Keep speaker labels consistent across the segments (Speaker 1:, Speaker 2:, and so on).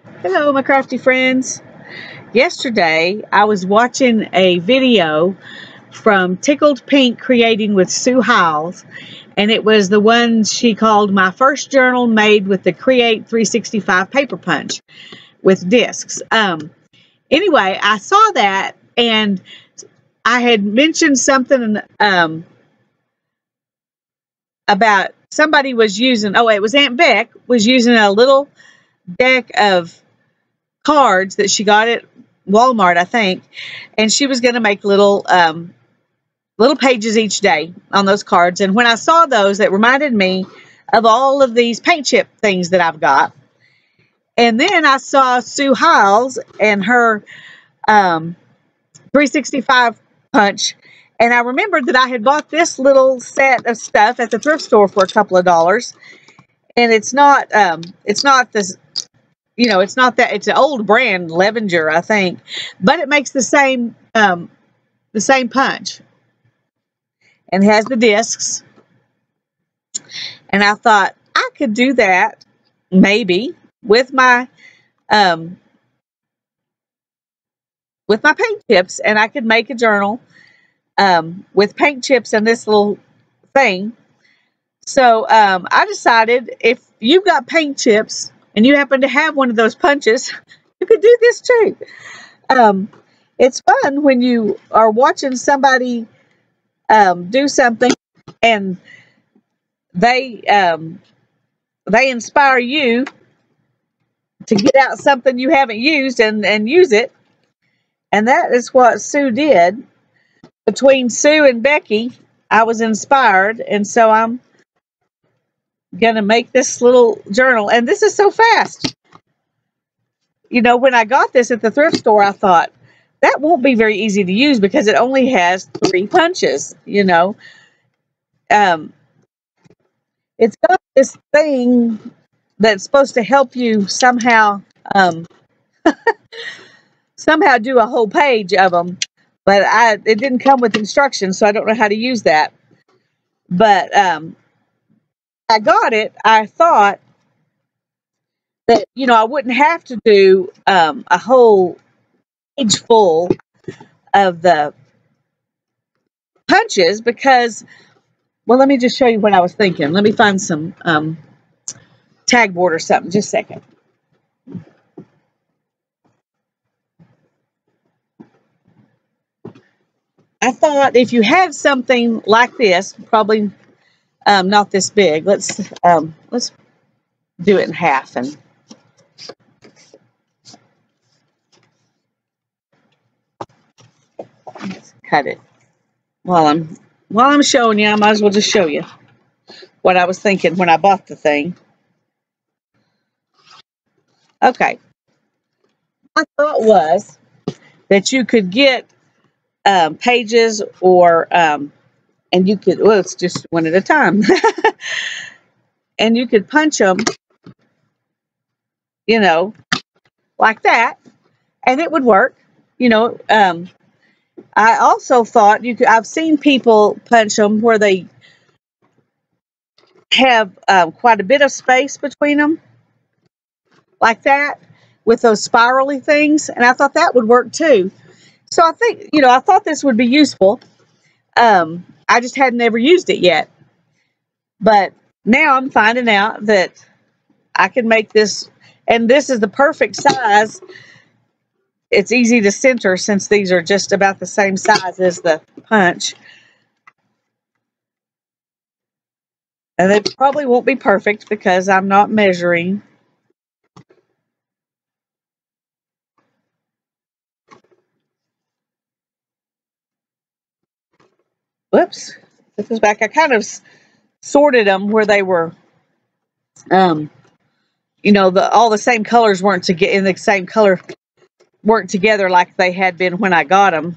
Speaker 1: Hello, my crafty friends. Yesterday, I was watching a video from Tickled Pink Creating with Sue Hiles, and it was the one she called My First Journal Made with the Create 365 Paper Punch with discs. Anyway, I saw that, and I had mentioned something about somebody was using, it was Aunt Beck, was using a little deck of cards that she got at Walmart, I think, and she was going to make little pages each day on those cards. And when I saw those, it reminded me of all of these paint chip things that I've got. And then I saw Sue Hiles and her 365 punch, and I remembered that I had bought this little set of stuff at the thrift store for a couple of dollars. And it's not this, it's not that, it's an old brand, Levenger, I think, but it makes the same punch and has the discs. And I thought I could do that maybe with my paint chips, and I could make a journal with paint chips and this little thing. So I decided if you've got paint chips and you happen to have one of those punches, you could do this too. It's fun when you are watching somebody do something and they inspire you to get out something you haven't used and use it. And that is what Sue did. Between Sue and Becky, I was inspired, and so I'm going to make this little journal. And this is so fast. When I got this at the thrift store, I thought, that won't be very easy to use because it only has 3 punches, It's got this thing that's supposed to help you somehow do a whole page of them, but it didn't come with instructions, so I don't know how to use that. But I got it. I thought that I wouldn't have to do a whole page full of the punches because, well, let me just show you what I was thinking. Let me find some tag board or something. Just a second. I thought if you had something like this, probably not this big. Let's do it in half and let's cut it. While I'm showing you, I might as well just show you what I was thinking when I bought the thing. Okay, my thought was that you could get pages or and you could, well, it's just one at a time. And you could punch them, like that, and it would work. I also thought I've seen people punch them where they have quite a bit of space between them, like that, with those spirally things, and I thought that would work too. So I think, I thought this would be useful. I just hadn't ever used it yet. But now I'm finding out that I can make this, and this is the perfect size. It's easy to center since these are just about the same size as the punch. And they probably won't be perfect because I'm not measuring. Whoops. Put this back. I kind of sorted them where they were, all the same colors weren't to get in the same color, weren't together like they had been when I got them.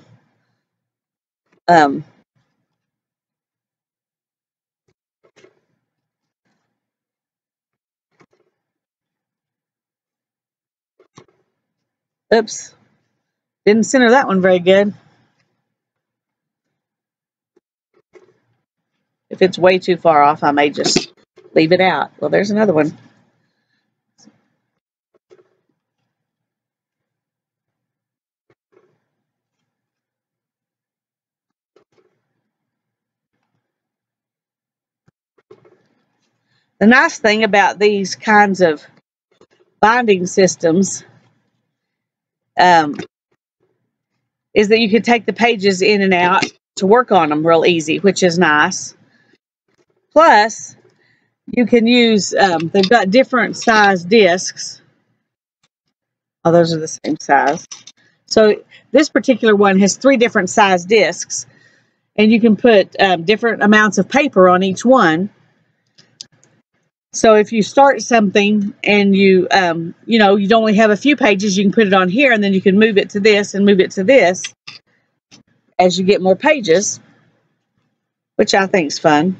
Speaker 1: Oops. Didn't center that one very good. If it's way too far off, I may just leave it out. Well, there's another one. The nice thing about these kinds of binding systems is that you can take the pages in and out to work on them real easy, which is nice. Plus, you can use, they've got different size discs. Oh, those are the same size. So this particular one has 3 different size discs, and you can put different amounts of paper on each one. So if you start something and you know, you only have a few pages, you can put it on here, and then you can move it to this and move it to this as you get more pages, which I think is fun.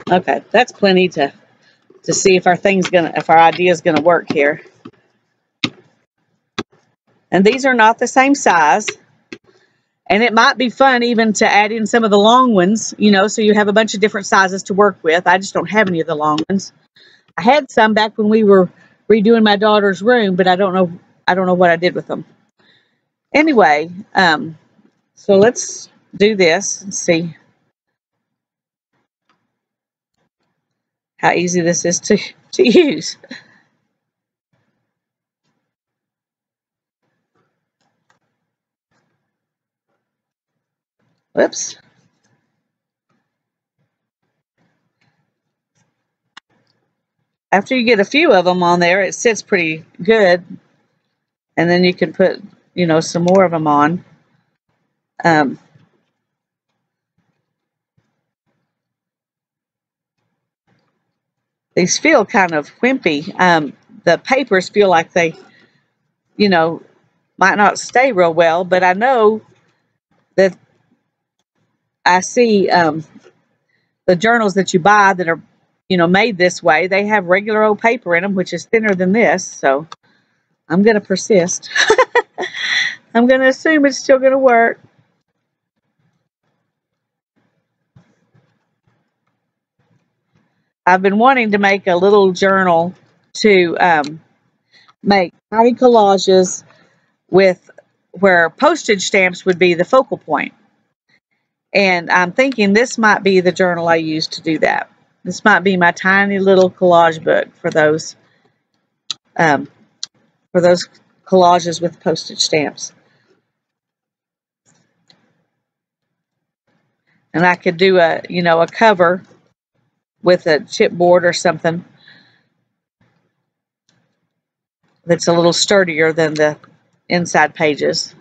Speaker 1: Okay, that's plenty to see if our idea is gonna work here. And these are not the same size. And it might be fun even to add in some of the long ones, you know, so you have a bunch of different sizes to work with. I just don't have any of the long ones. I had some back when we were redoing my daughter's room, but I don't know what I did with them. Anyway, so let's do this and see how easy this is to use. Whoops. After you get a few of them on there, it sits pretty good. And then you can put, you know, some more of them on. These feel kind of wimpy. The papers feel like they, you know, might not stay real well, but I know that I see the journals that you buy that are, you know, made this way, they have regular old paper in them, which is thinner than this. So I'm going to persist. I'm going to assume it's still going to work. I've been wanting to make a little journal to make tiny collages with where postage stamps would be the focal point. And I'm thinking this might be the journal I use to do that. This might be my tiny little collage book for those collages with postage stamps. And I could do a, you know, a cover with a chipboard or something that's a little sturdier than the inside pages.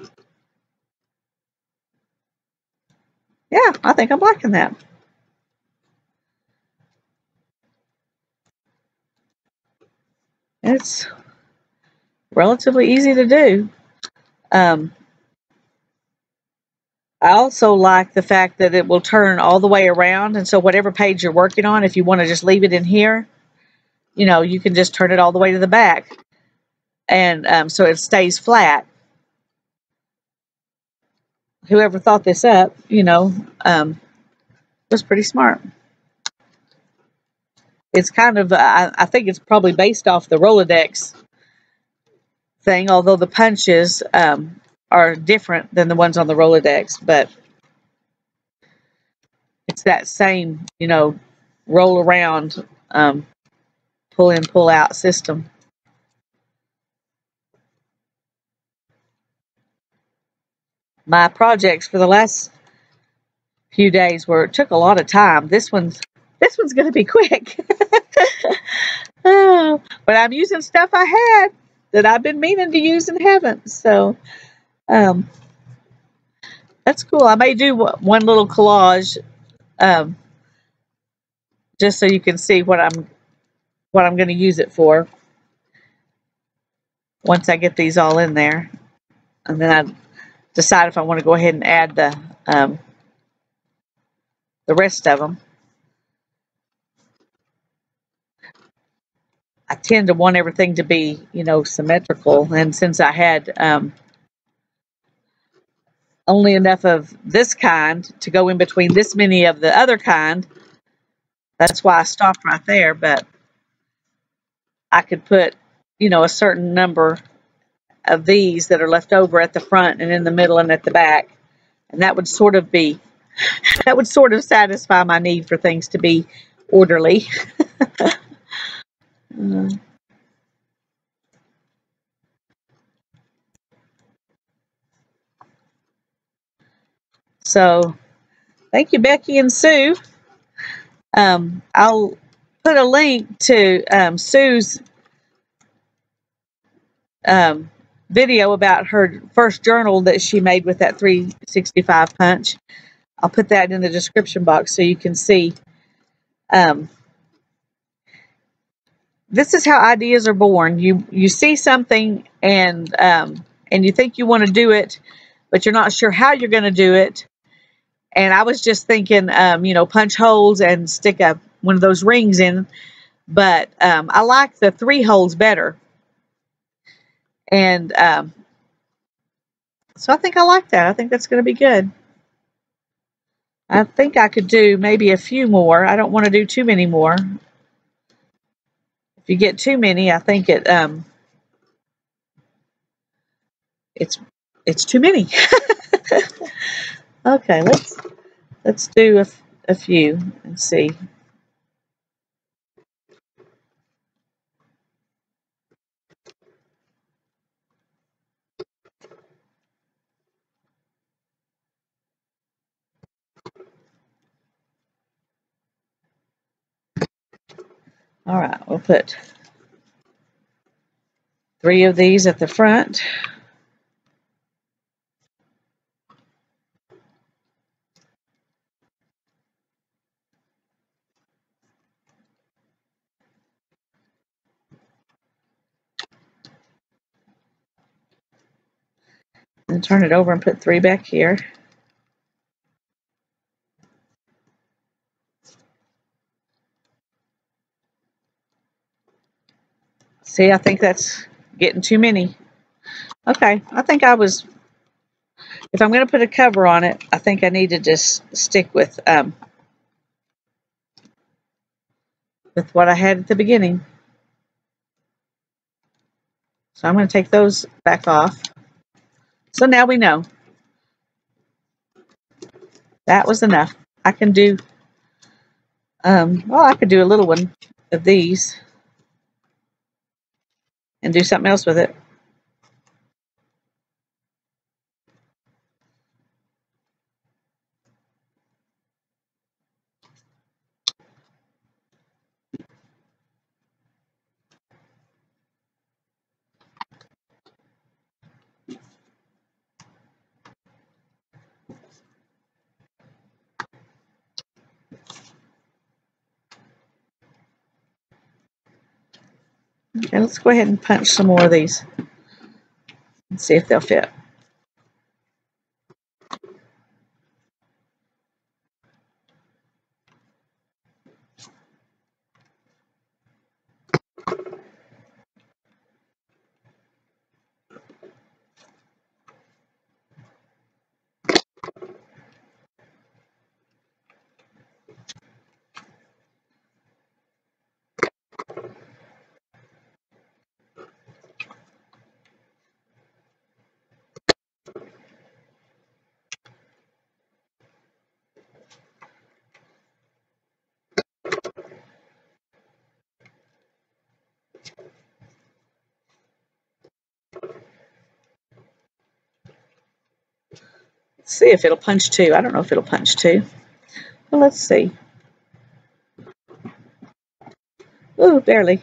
Speaker 1: Yeah, I think I'm liking that. It's relatively easy to do. I also like the fact that it will turn all the way around, and so whatever page you're working on, if you want to just leave it in here, you know, you can just turn it all the way to the back, and so it stays flat. Whoever thought this up, you know, was pretty smart. It's kind of, I think it's probably based off the Rolodex thing, although the punches are different than the ones on the Rolodex, but it's that same, you know, roll around, pull in, pull out system. My projects for the last few days took a lot of time. This one's going to be quick. Oh, but I'm using stuff I had that I've been meaning to use and haven't. So that's cool. I may do one little collage just so you can see what I'm going to use it for once I get these all in there, and then I decide if I want to go ahead and add the rest of them. I tend to want everything to be, you know, symmetrical, and since I had only enough of this kind to go in between this many of the other kind. That's why I stopped right there, but I could put, you know, a certain number of these that are left over at the front and in the middle and at the back. And that would sort of be, that would sort of satisfy my need for things to be orderly. So thank you, Becky and Sue. I'll put a link to Sue's video about her first journal that she made with that 365 punch. I'll put that in the description box so you can see. This is how ideas are born. You see something and you think you want to do it, but you're not sure how you're going to do it. And I was just thinking, you know, punch holes and stick one of those rings in. But I like the 3 holes better. And so I think I like that. I think that's going to be good. I think I could do maybe a few more. I don't want to do too many more. If you get too many, I think it's too many. Okay, let's do a few and see. All right, we'll put 3 of these at the front. And turn it over and put 3 back here. See, I think that's getting too many. Okay, I think if I'm going to put a cover on it, I think I need to just stick with what I had at the beginning. So I'm going to take those back off. So now we know. That was enough. I can do, well, I could do a little one of these and do something else with it. Okay, let's go ahead and punch some more of these and see if they'll fit. Let's see if it'll punch 2. I don't know if it'll punch 2. Well, let's see. Ooh, barely.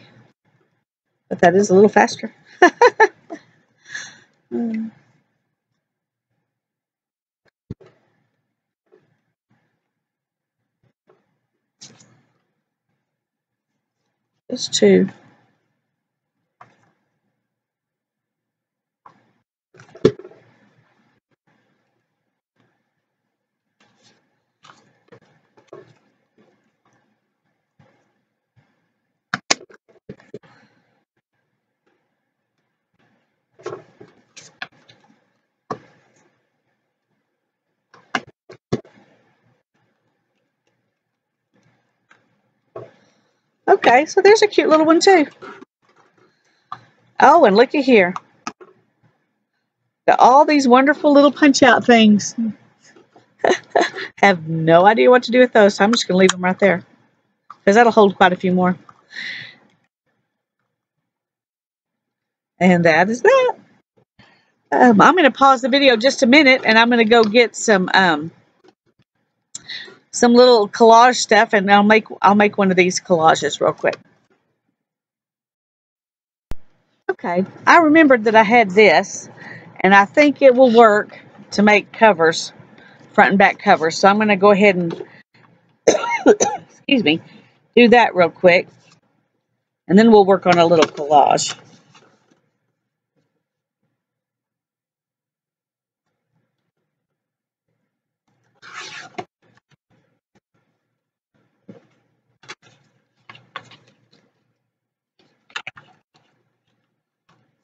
Speaker 1: But that is a little faster. Just 2. Okay, so there's a cute little one too. Oh, and look at here. Got all these wonderful little punch-out things. Have no idea what to do with those, so I'm just going to leave them right there, because that'll hold quite a few more. And that is that. I'm going to pause the video just a minute, and I'm going to go get some little collage stuff, and I'll make one of these collages real quick. Okay, I remembered that I had this, and I think it will work to make covers, front and back covers. So I'm going to go ahead and excuse me, do that real quick, and then we'll work on a little collage.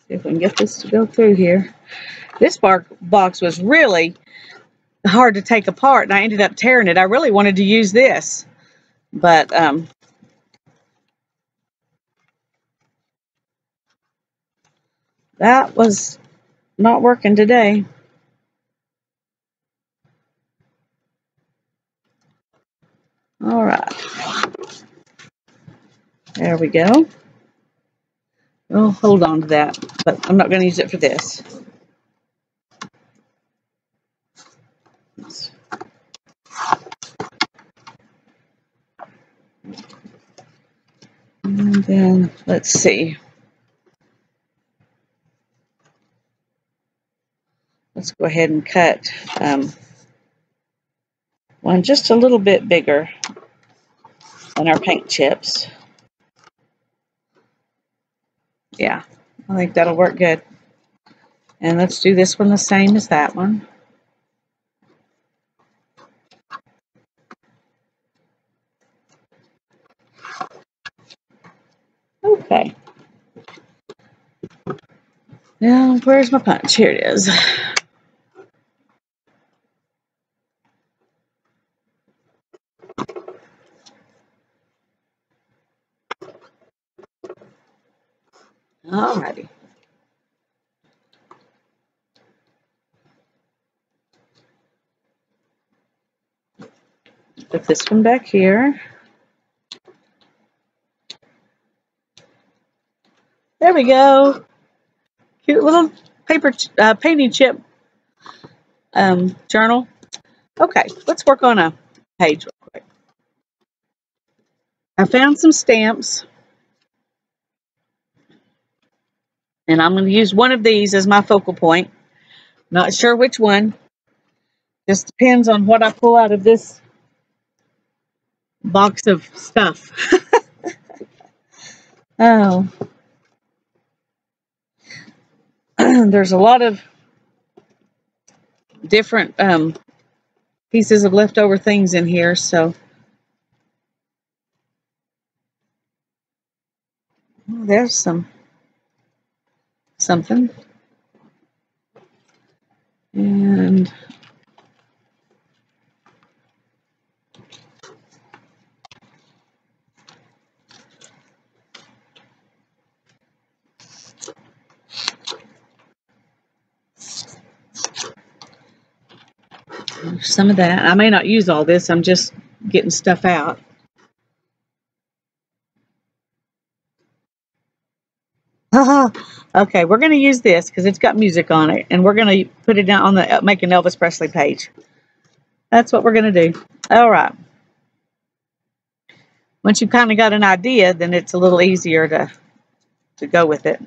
Speaker 1: See if we can get this to go through here. This box was really hard to take apart, and I ended up tearing it. I really wanted to use this, but that was not working today. All right. There we go. I'll hold on to that, but I'm not going to use it for this. And then, let's see. Let's go ahead and cut one just a little bit bigger than our paint chips. Yeah, I think that'll work good. And let's do this one the same as that one. Okay. Now, where's my punch? Here it is. Alrighty. Put this one back here. There we go. Cute little paper painting chip journal. Okay, let's work on a page real quick. I found some stamps, and I'm going to use one of these as my focal point. Not sure which one. Just depends on what I pull out of this box of stuff. Oh, there's a lot of different pieces of leftover things in here, so there's something. And some of that. I may not use all this. I'm just getting stuff out. Okay, we're going to use this because it's got music on it, and we're going to put it down on the make an Elvis Presley page. That's what we're going to do. All right. Once you've kind of got an idea, then it's a little easier to go with it.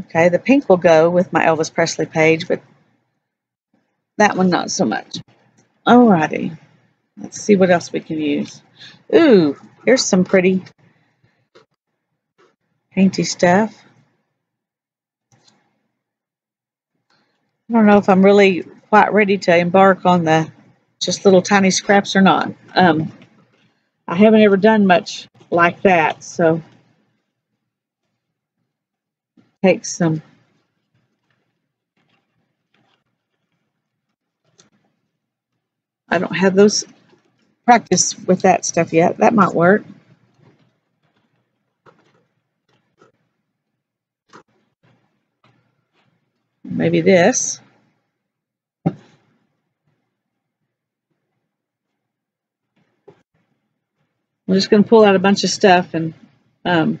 Speaker 1: Okay, the pink will go with my Elvis Presley page, but that one not so much. Alrighty. Let's see what else we can use. Ooh, here's some pretty painty stuff. I don't know if I'm really quite ready to embark on the just little tiny scraps or not. I haven't ever done much like that, so take some I don't have those practice with that stuff yet. That might work. Maybe this. I'm just going to pull out a bunch of stuff, and then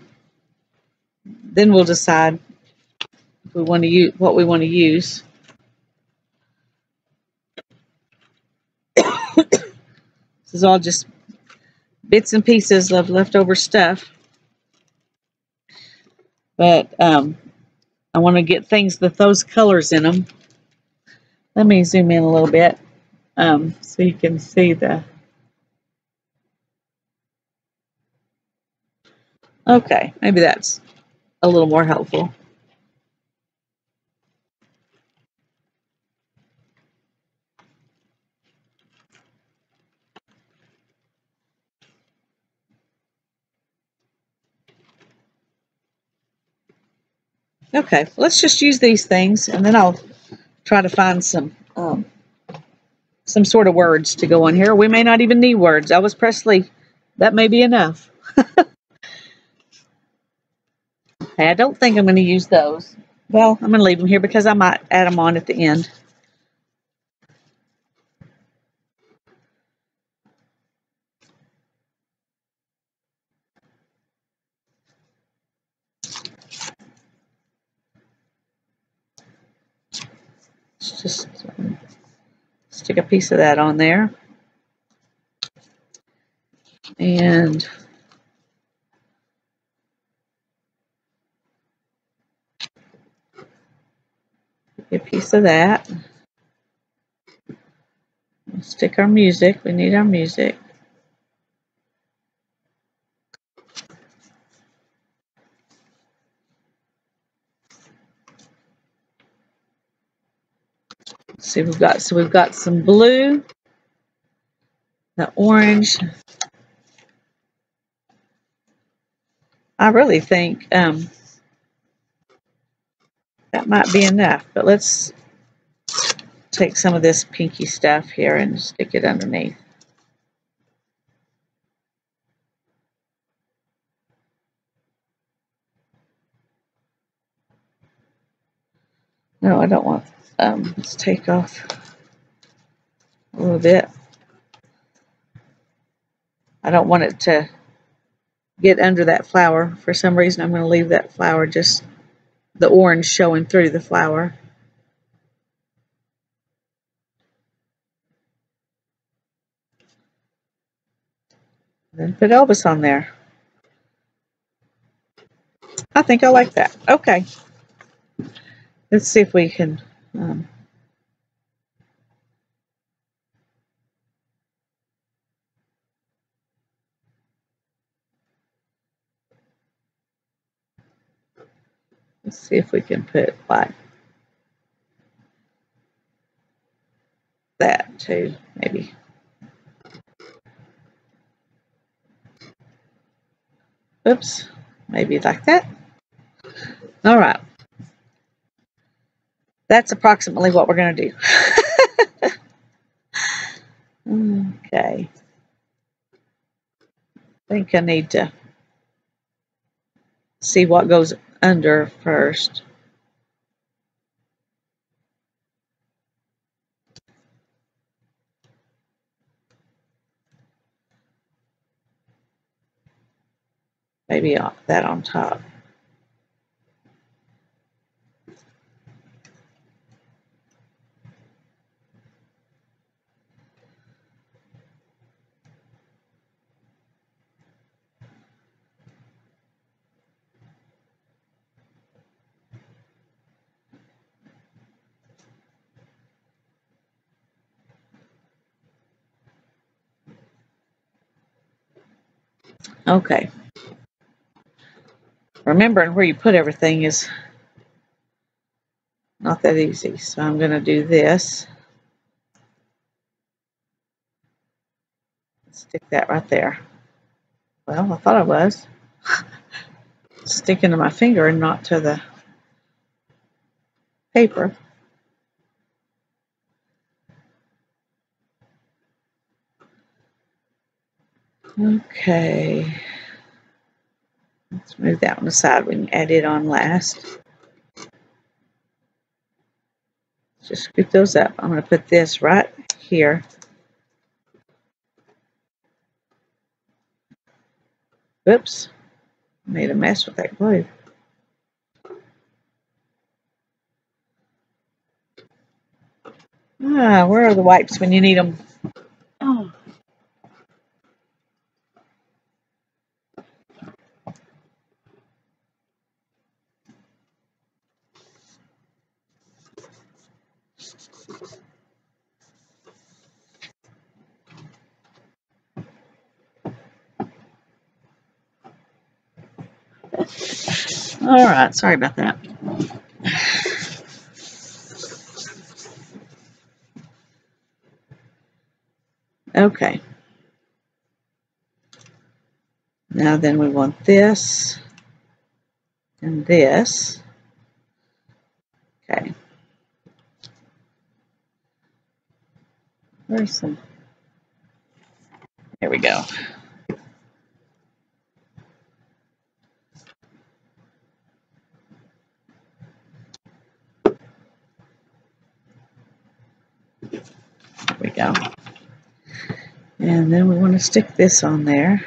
Speaker 1: we'll decide if we want to use what we want to use. This is all just bits and pieces of leftover stuff, but I want to get things with those colors in them. Let me zoom in a little bit so you can see the. Okay, maybe that's a little more helpful. Okay, let's just use these things, and then I'll try to find some sort of words to go on here. We may not even need words. Elvis Presley, that may be enough. Okay, I don't think I'm going to use those. Well, I'm going to leave them here because I might add them on at the end. Let's just stick a piece of that on there. And a piece of that. We'll stick our music. We need our music. Let's see, we've got some blue, the orange. I really think that might be enough, but let's take some of this pinky stuff here and stick it underneath. No, I don't want, let's take off a little bit. I don't want it to get under that flower. For some reason, I'm going to leave that flower, just the orange showing through the flower. Then put Elvis on there. I think I like that. Okay. Let's see if we can let's see if we can put like that too, maybe. Oops, maybe like that. All right. That's approximately what we're going to do. Okay. I think I need to see what goes under first. Maybe that on top. Okay. Remembering where you put everything is not that easy, so I'm going to do this. Stick that right there. Well, I thought I was. Sticking to my finger and not to the paper. Okay. Let's move that one aside. We can add it on last. Just scoop those up. I'm going to put this right here. Oops. Made a mess with that glue. Ah, where are the wipes when you need them? Oh. All right, sorry about that. Okay. Now then we want this and this. Okay. Where's some? There we go. There we go. And then we want to stick this on there.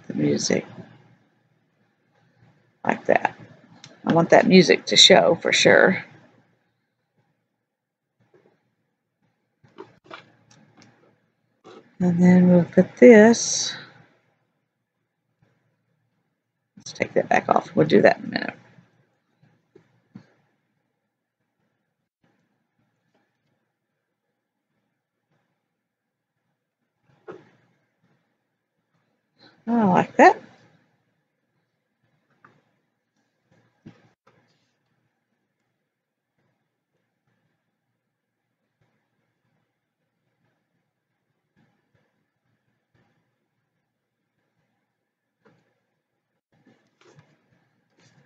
Speaker 1: The music. Like that. I want that music to show for sure. And then we'll put this. Let's take that back off. We'll do that in a minute. Oh, like that.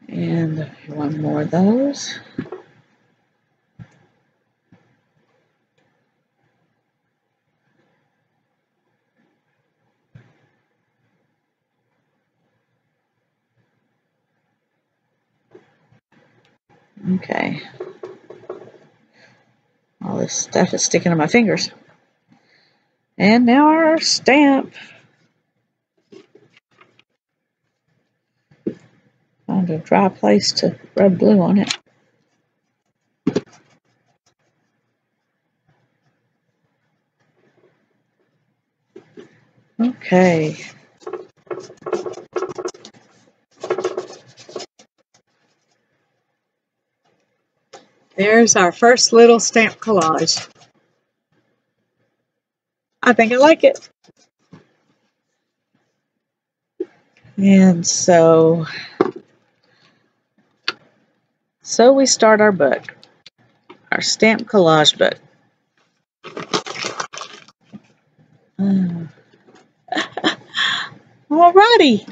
Speaker 1: And one more of those. Okay. All this stuff is sticking to my fingers. And now our stamp. Find a dry place to rub glue on it. Okay. There's our first little stamp collage. I think I like it. And so we start our book, our stamp collage book. Alrighty.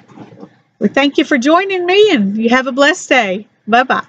Speaker 1: Well, thank you for joining me, and you have a blessed day. Bye-bye.